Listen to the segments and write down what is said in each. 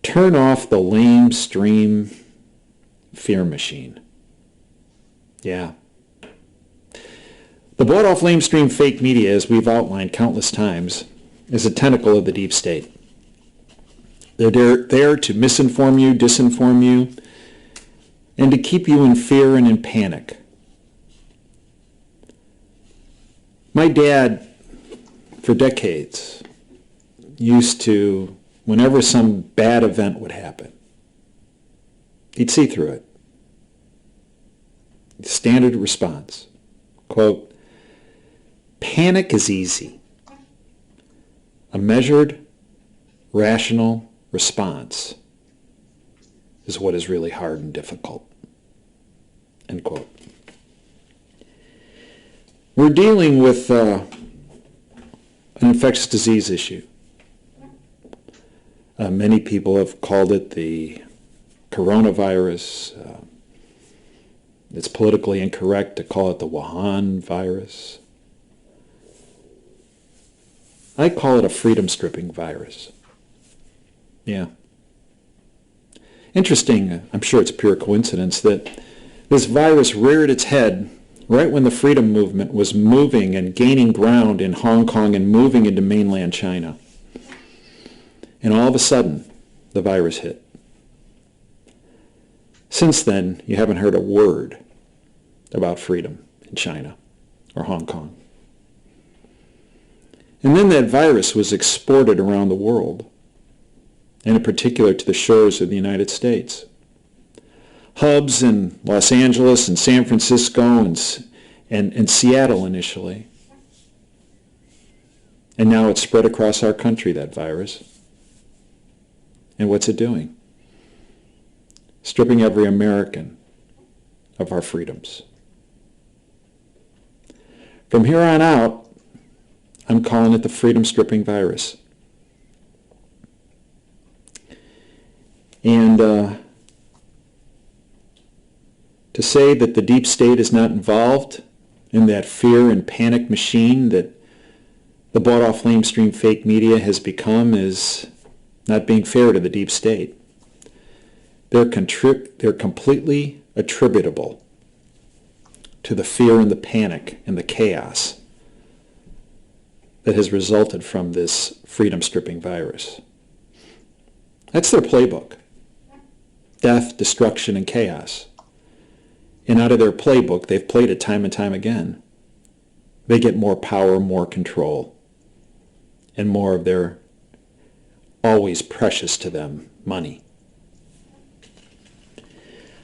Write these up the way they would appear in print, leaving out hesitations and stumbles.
Turn off the lamestream fear machine. Yeah. The bought-off lamestream fake media, as we've outlined countless times, is a tentacle of the deep state. They're there to misinform you, disinform you, and to keep you in fear and in panic. My dad, for decades, used to, whenever some bad event would happen, he'd see through it. Standard response, quote, "Panic is easy. A measured, rational response is what is really hard and difficult," end quote. We're dealing with an infectious disease issue. Many people have called it the coronavirus. It's politically incorrect to call it the Wuhan virus. I call it a freedom-stripping virus. Yeah. Interesting, I'm sure it's pure coincidence, that this virus reared its head right when the freedom movement was moving and gaining ground in Hong Kong and moving into mainland China. And all of a sudden, the virus hit. Since then, you haven't heard a word about freedom in China or Hong Kong. And then that virus was exported around the world, and in particular to the shores of the United States. Hubs in Los Angeles and San Francisco and Seattle initially. And now it's spread across our country, that virus. And what's it doing? Stripping every American of our freedoms. From here on out, I'm calling it the freedom-stripping virus. And to say that the deep state is not involved in that fear and panic machine that the bought-off lamestream fake media has become is not being fair to the deep state. They're completely attributable to the fear and the panic and the chaos that has resulted from this freedom-stripping virus. That's their playbook. Death, destruction, and chaos. And out of their playbook, they've played it time and time again. They get more power, more control, and more of their always precious to them money.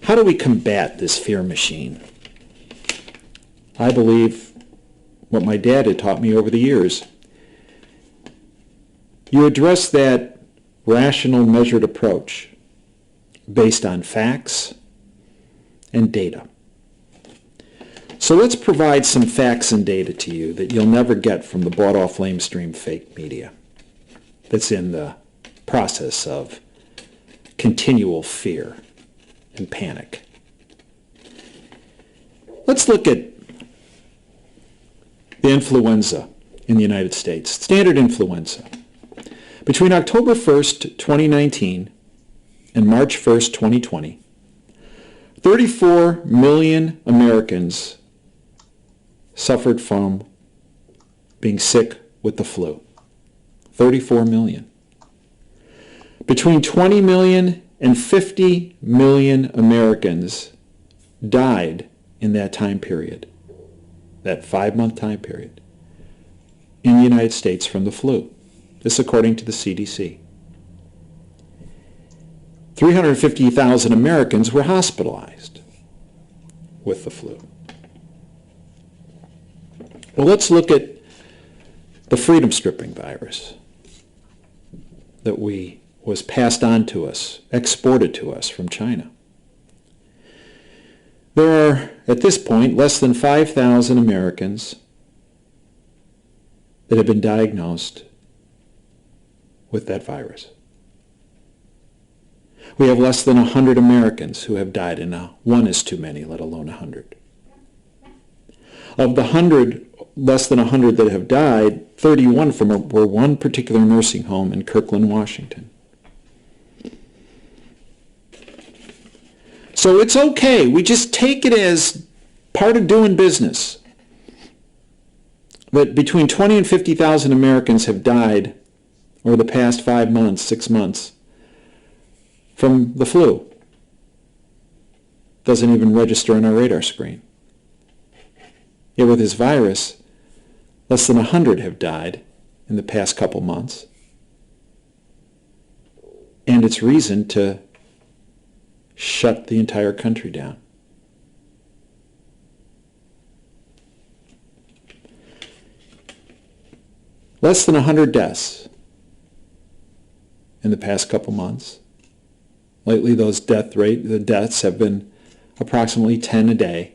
How do we combat this fear machine? I believe what my dad had taught me over the years. You address that rational, measured approach based on facts and data. So let's provide some facts and data to you that you'll never get from the bought-off lamestream fake media that's in the process of continual fear and panic. Let's look at the influenza in the United States, standard influenza. Between October 1st, 2019 and March 1st, 2020, 34 million Americans suffered from being sick with the flu. 34 million. Between 20 million and 50 million Americans died in that time period, that 5-month time period, in the United States from the flu. This according to the CDC. 350,000 Americans were hospitalized with the flu. Well, let's look at the freedom-stripping virus that was passed on to us, exported to us from China. There are, at this point, less than 5,000 Americans that have been diagnosed with that virus. We have less than 100 Americans who have died, and one is too many, let alone 100. Of the 100, less than 100 that have died, 31 were one particular nursing home in Kirkland, Washington. So it's okay. We just take it as part of doing business. But between 20 and 50,000 Americans have died over the past 5 months, 6 months, from the flu. Doesn't even register on our radar screen. Yet with this virus, less than 100 have died in the past couple months. And it's reason to shut the entire country down. Less than 100 deaths in the past couple months. Lately, the deaths have been approximately 10 a day.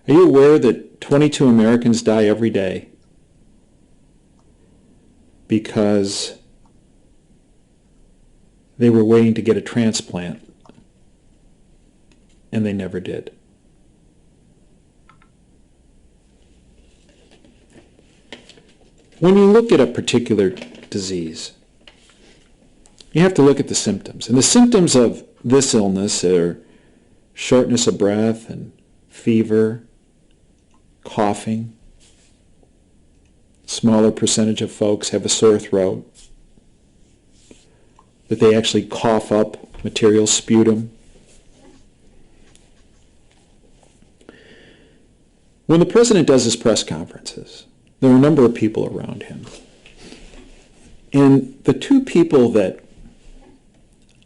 Are you aware that 22 Americans die every day because they were waiting to get a transplant and they never did? When you look at a particular disease, you have to look at the symptoms. And the symptoms of this illness are shortness of breath and fever, coughing. Smaller percentage of folks have a sore throat, that they actually cough up material, sputum. When the president does his press conferences, there are a number of people around him. And the two people that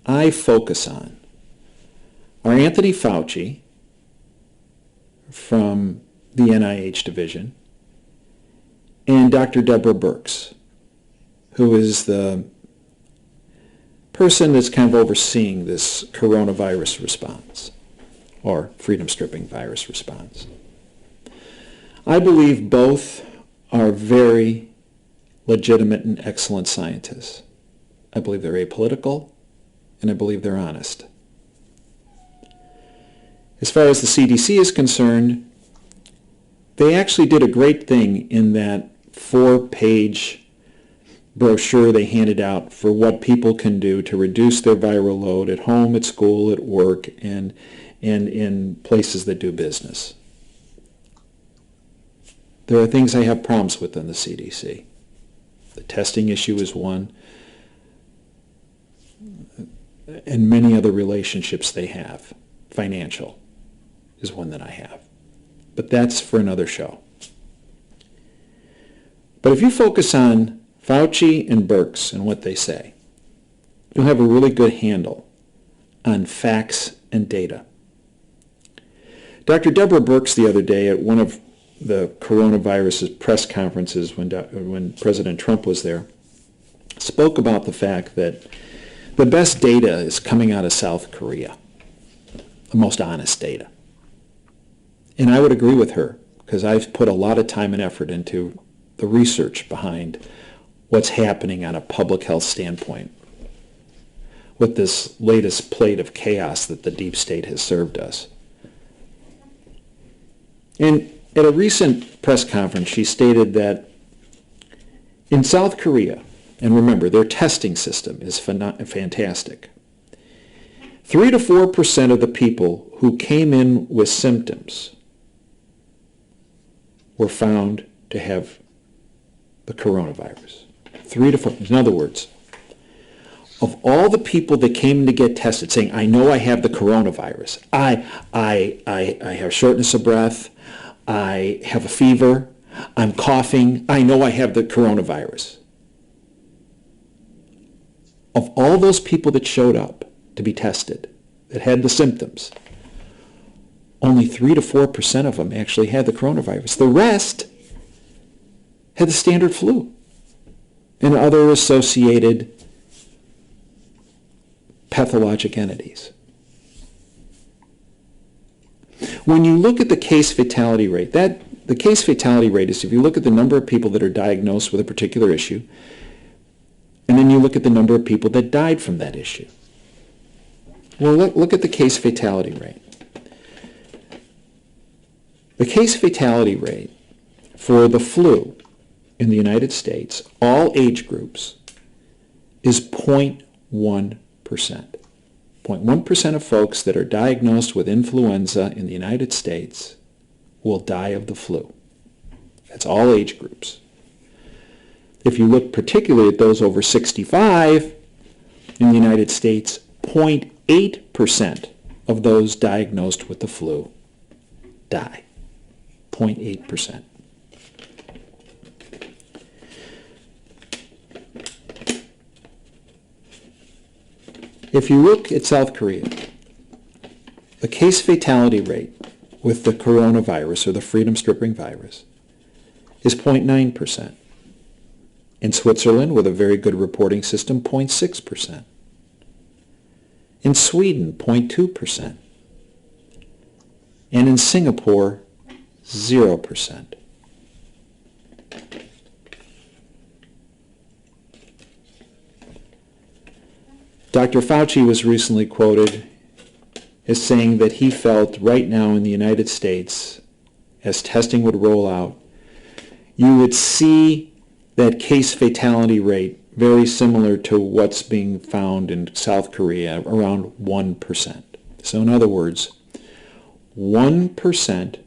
I focus on are Anthony Fauci from the NIH division and Dr. Deborah Birx, who is the person that's kind of overseeing this coronavirus response, or freedom-stripping virus response. I believe both are very legitimate and excellent scientists. I believe they're apolitical, and I believe they're honest. As far as the CDC is concerned, they actually did a great thing in that 4-page brochure they handed out for what people can do to reduce their viral load at home, at school, at work, and in places that do business. There are things I have problems with in the CDC. The testing issue is one, and many other relationships they have. Financial is one that I have. But that's for another show. But if you focus on Fauci and Birx and what they say, you'll have a really good handle on facts and data. Dr. Deborah Birx the other day at one of the coronavirus press conferences when President Trump was there, spoke about the fact that the best data is coming out of South Korea, the most honest data. And I would agree with her, because I've put a lot of time and effort into the research behind what's happening on a public health standpoint with this latest plate of chaos that the deep state has served us. And at a recent press conference, she stated that in South Korea, and remember, their testing system is fantastic, 3 to 4% of the people who came in with symptoms were found to have the coronavirus. 3 to 4. In other words, of all the people that came to get tested saying, I know I have the coronavirus, I have shortness of breath, I have a fever, I'm coughing, I know I have the coronavirus. Of all those people that showed up to be tested, that had the symptoms, only 3 to 4% of them actually had the coronavirus. The rest had the standard flu and other associated pathologic entities. When you look at the case fatality rate, the case fatality rate is if you look at the number of people that are diagnosed with a particular issue, and then you look at the number of people that died from that issue. Well, look at the case fatality rate. The case fatality rate for the flu in the United States, all age groups, is 0.1%. 0.1% of folks that are diagnosed with influenza in the United States will die of the flu. That's all age groups. If you look particularly at those over 65 in the United States, 0.8% of those diagnosed with the flu die. 0.8%. If you look at South Korea, the case fatality rate with the coronavirus or the freedom-stripping virus is 0.9%. In Switzerland, with a very good reporting system, 0.6%. In Sweden, 0.2%. And in Singapore, 0%. Dr. Fauci was recently quoted as saying that he felt right now in the United States, as testing would roll out, you would see that case fatality rate very similar to what's being found in South Korea, around 1%. So in other words, 1%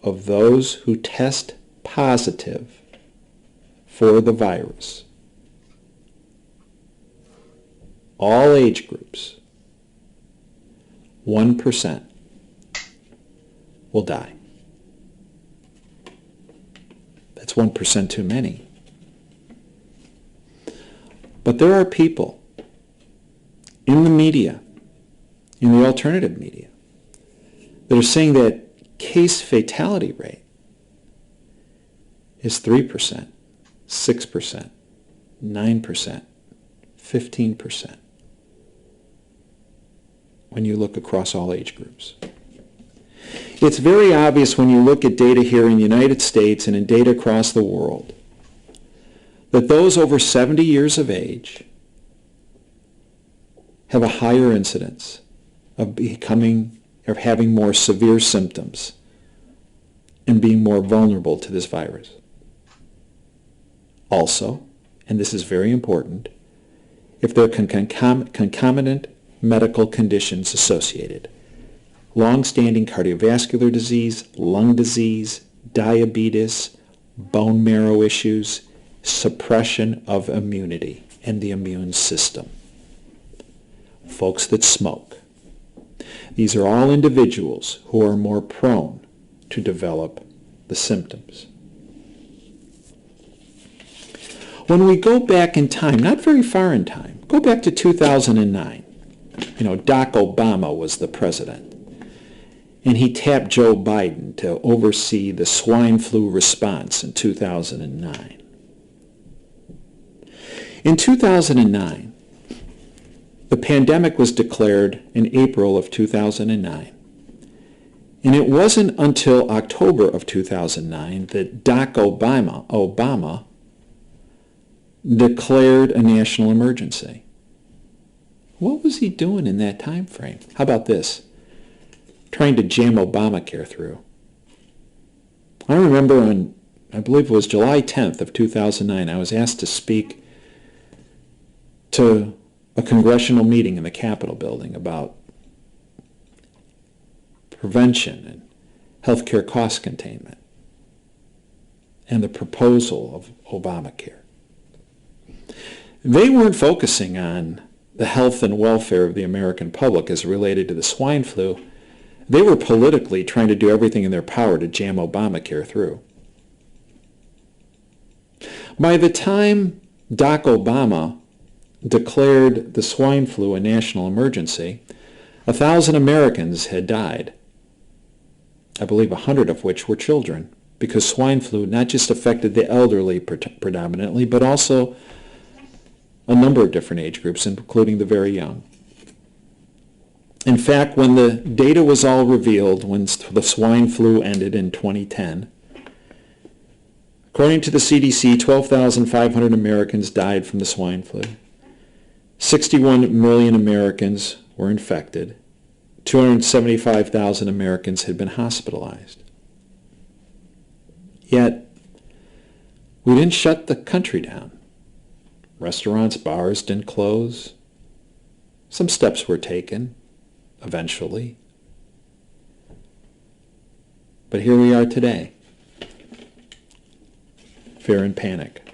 of those who test positive for the virus, all age groups, 1% will die. That's 1% too many. But there are people in the media, in the alternative media, that are saying that case fatality rate is 3%, 6%, 9%, 15% when you look across all age groups. It's very obvious when you look at data here in the United States and in data across the world that those over 70 years of age have a higher incidence of becoming or having more severe symptoms and being more vulnerable to this virus. Also, and this is very important, if there are concomitant medical conditions associated, long-standing cardiovascular disease, lung disease, diabetes, bone marrow issues, suppression of immunity and the immune system. Folks that smoke. These are all individuals who are more prone to develop the symptoms. When we go back in time, not very far in time, go back to 2009. Doc Obama was the president, and he tapped Joe Biden to oversee the swine flu response in 2009. In 2009, the pandemic was declared in April of 2009, and it wasn't until October of 2009 that Doc Obama declared a national emergency. What was he doing in that time frame? How about this? Trying to jam Obamacare through. I remember on, I believe it was July 10th of 2009, I was asked to speak to a congressional meeting in the Capitol building about prevention and healthcare cost containment and the proposal of Obamacare. They weren't focusing on the health and welfare of the American public as related to the swine flu. They were politically trying to do everything in their power to jam Obamacare through. By the time Doc Obama declared the swine flu a national emergency, 1,000 Americans had died. I believe 100 of which were children, because swine flu not just affected the elderly predominantly, but also a number of different age groups, including the very young. In fact, when the data was all revealed, when the swine flu ended in 2010, according to the CDC, 12,500 Americans died from the swine flu. 61 million Americans were infected. 275,000 Americans had been hospitalized. Yet, we didn't shut the country down. Restaurants, bars didn't close. Some steps were taken, eventually. But here we are today. Fear and panic.